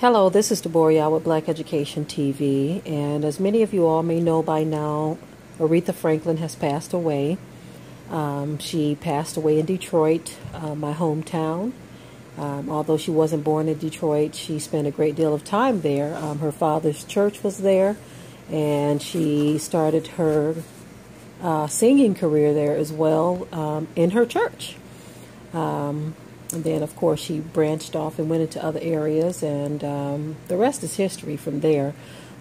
Hello, this is Deborah with Black Education TV, and as many of you all may know by now, Aretha Franklin has passed away. She passed away in Detroit, my hometown. Although she wasn't born in Detroit, she spent a great deal of time there. Her father's church was there, and she started her singing career there as well in her church. And then, of course, she branched off and went into other areas, and the rest is history from there.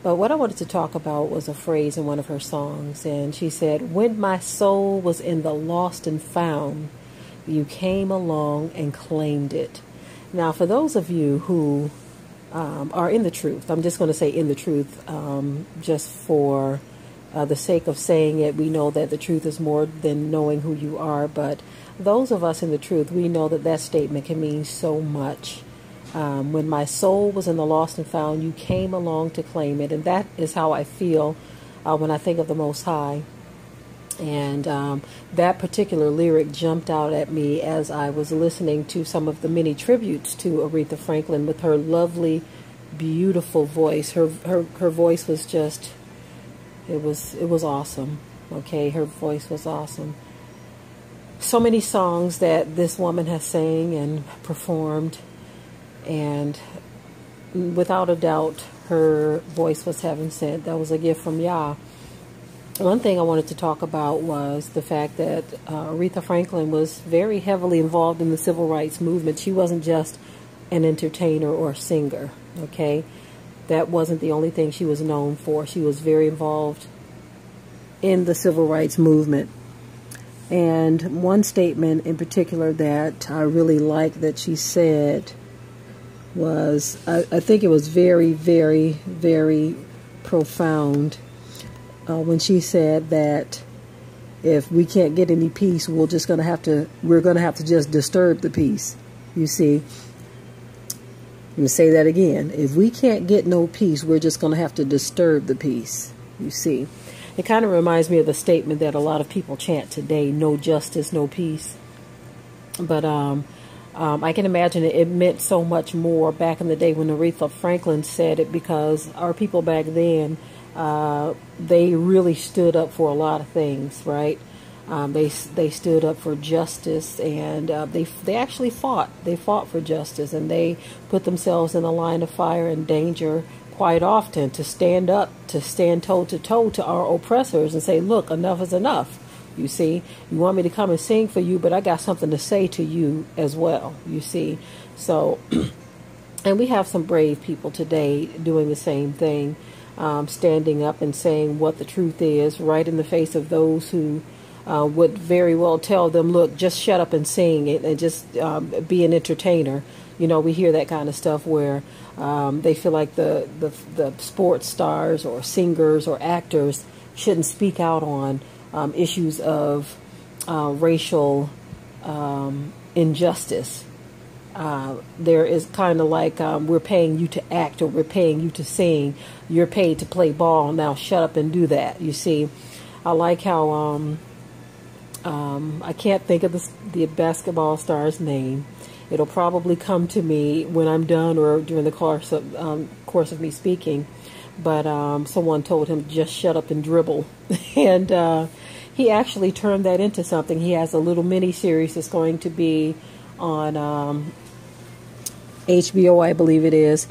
But what I wanted to talk about was a phrase in one of her songs, and she said, "When my soul was in the lost and found, you came along and claimed it." Now, for those of you who are in the truth, I'm just going to say in the truth, just for the sake of saying it. We know that the truth is more than knowing who you are, but those of us in the truth, we know that that statement can mean so much. When my soul was in the lost and found, you came along to claim it. And that is how I feel when I think of the Most High. And that particular lyric jumped out at me as I was listening to some of the many tributes to Aretha Franklin with her lovely, beautiful voice. Her voice was just, it was awesome. Okay, her voice was awesome. So many songs that this woman has sang and performed, and without a doubt, her voice was heaven sent. That was a gift from Yah. One thing I wanted to talk about was the fact that Aretha Franklin was very heavily involved in the civil rights movement. She wasn't just an entertainer or a singer, okay? That wasn't the only thing she was known for. She was very involved in the civil rights movement. And one statement in particular that I really like that she said was, I think it was very, very, very profound when she said that if we can't get any peace, we're going to have to just disturb the peace. You see, I'm going to say that again. If we can't get no peace, we're just going to have to disturb the peace. You see. It kind of reminds me of the statement that a lot of people chant today, no justice, no peace. But I can imagine it meant so much more back in the day when Aretha Franklin said it, because our people back then, they really stood up for a lot of things, right? They stood up for justice, and they actually fought. They fought for justice, and they put themselves in the line of fire and danger quite often to stand up, to stand toe-to-toe to our oppressors and say, look, enough is enough. You see, you want me to come and sing for you, but I got something to say to you as well, you see. So, and we have some brave people today doing the same thing, standing up and saying what the truth is right in the face of those who would very well tell them, look, just shut up and sing it and just be an entertainer. You know, we hear that kind of stuff where they feel like the sports stars or singers or actors shouldn't speak out on issues of racial injustice. There is kind of like we're paying you to act or we're paying you to sing. You're paid to play ball. Now shut up and do that. You see, I like how I can't think of the basketball star's name. It'll probably come to me when I'm done or during the course of me speaking. But someone told him, just shut up and dribble. And he actually turned that into something. He has a little mini-series that's going to be on HBO, I believe it is.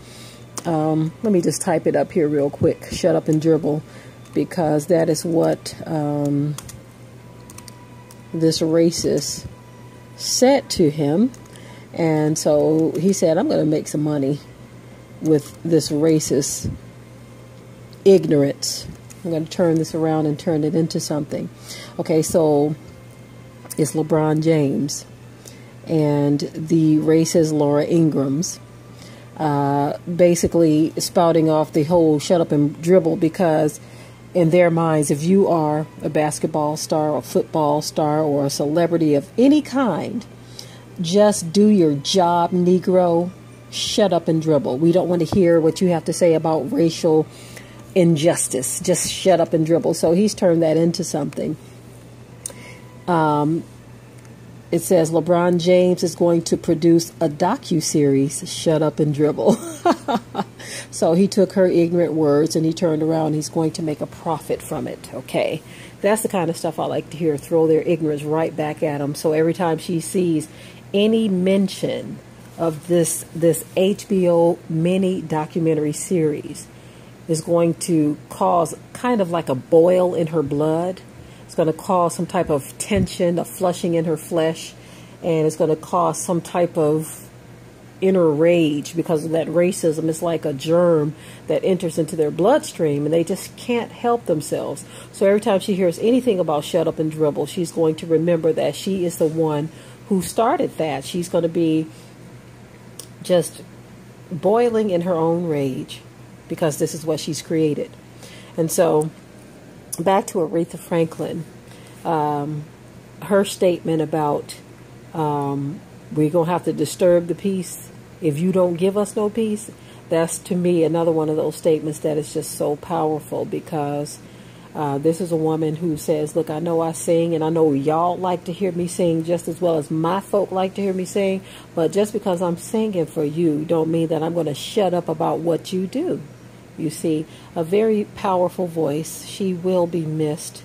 Let me just type it up here real quick. Shut up and dribble. Because that is what this racist said to him. And so he said, I'm going to make some money with this racist ignorance. I'm going to turn this around and turn it into something. Okay, so it's LeBron James and the racist Laura Ingrams basically spouting off the whole shut up and dribble, because in their minds, if you are a basketball star or a football star or a celebrity of any kind, just do your job, Negro. Shut up and dribble. We don't want to hear what you have to say about racial injustice. Just shut up and dribble. So he's turned that into something. it says LeBron James is going to produce a docu-series, Shut Up and Dribble. So he took her ignorant words and he turned around. He's going to make a profit from it. Okay, that's the kind of stuff I like to hear. Throw their ignorance right back at them. So every time she sees any mention of this HBO mini documentary series, is going to cause kind of like a boil in her blood. It's going to cause some type of tension, a flushing in her flesh, and it's going to cause some type of inner rage because of that racism. It's like a germ that enters into their bloodstream, and they just can't help themselves. So every time she hears anything about Shut Up and Dribble, she's going to remember that she is the one who started that. She's going to be just boiling in her own rage because this is what she's created. And so back to Aretha Franklin, her statement about we're going to have to disturb the peace if you don't give us no peace. That's, to me, another one of those statements that is just so powerful, because this is a woman who says, look, I know I sing, and I know y'all like to hear me sing just as well as my folk like to hear me sing, but just because I'm singing for you don't mean that I'm going to shut up about what you do. You see, a very powerful voice. She will be missed.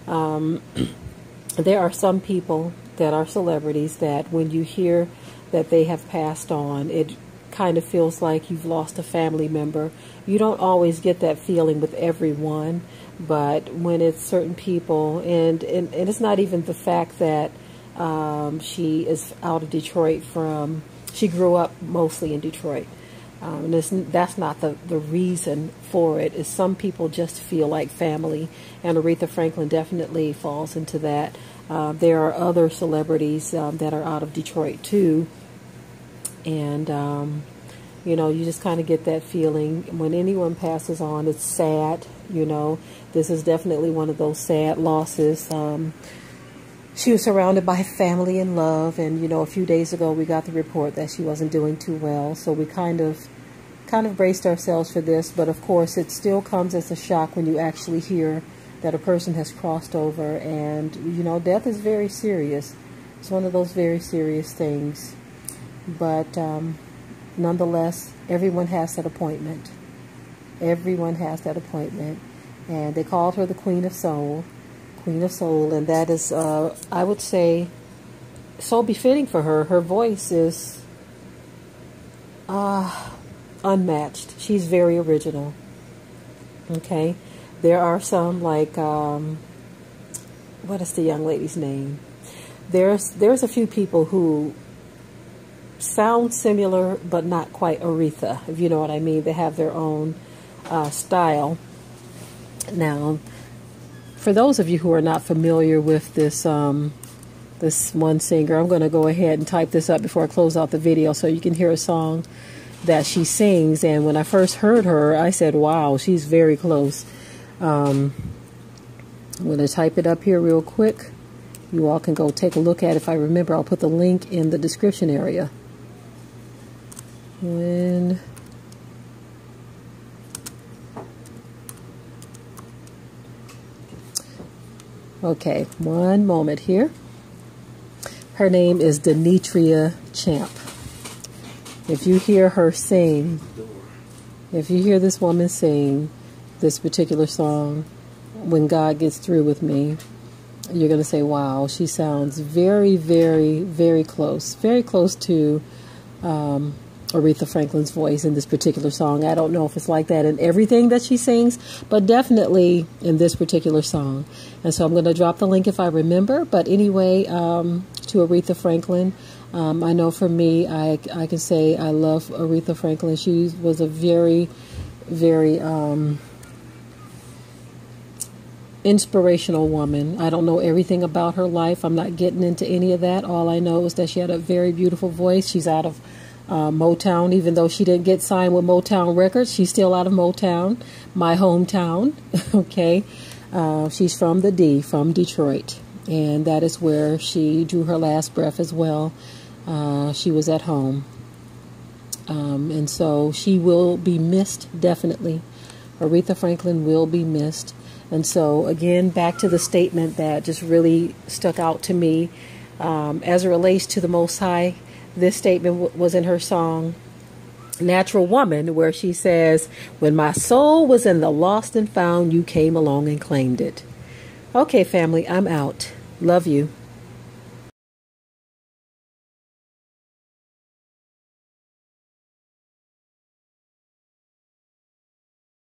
There are some people that are celebrities that when you hear that they have passed on, it kind of feels like you've lost a family member. You don't always get that feeling with everyone, but when it's certain people, and it's not even the fact that she is out of Detroit she grew up mostly in Detroit. And that's not the reason for it. Is some people just feel like family, and Aretha Franklin definitely falls into that. There are other celebrities that are out of Detroit too, and you know, you just kind of get that feeling when anyone passes on. It's sad, you know. This is definitely one of those sad losses. She was surrounded by family and love, and you know, a few days ago we got the report that she wasn't doing too well, so we kind of braced ourselves for this. But of course, it still comes as a shock when you actually hear that a person has crossed over, and you know, death is very serious. It's one of those very serious things. But nonetheless, everyone has that appointment. Everyone has that appointment, and they called her the Queen of Soul. Queen of Soul, and that is, I would say, so befitting for her. Her voice is unmatched. She's very original. Okay, there are some like what is the young lady's name? There's a few people who sound similar but not quite Aretha, if you know what I mean. They have their own style. Now, for those of you who are not familiar with this this one singer, I'm going to go ahead and type this up before I close out the video so you can hear a song that she sings. And when I first heard her, I said, wow, she's very close. I'm going to type it up here real quick. You all can go take a look at it. If I remember, I'll put the link in the description area. Okay, one moment here. Her name is Denitria Champ. If you hear her sing, if you hear this woman sing this particular song, When God Gets Through With Me, you're going to say, wow, she sounds very, very, very close to Aretha Franklin's voice in this particular song. I don't know if it's like that in everything that she sings, but definitely in this particular song. And so I'm going to drop the link if I remember. But anyway, to Aretha Franklin, I know for me, I can say I love Aretha Franklin. She was a very, very inspirational woman. I don't know everything about her life. I'm not getting into any of that. All I know is that she had a very beautiful voice. She's out of Motown, even though she didn't get signed with Motown Records. She's still out of Motown, my hometown. Okay, she's from the D, from Detroit, and that is where she drew her last breath as well. She was at home, and so she will be missed, definitely. Aretha Franklin will be missed. And so again, back to the statement that just really stuck out to me. As it relates to the Most High, this statement was in her song Natural Woman, where she says, "When my soul was in the lost and found, you came along and claimed it." Okay, family, I'm out. Love you.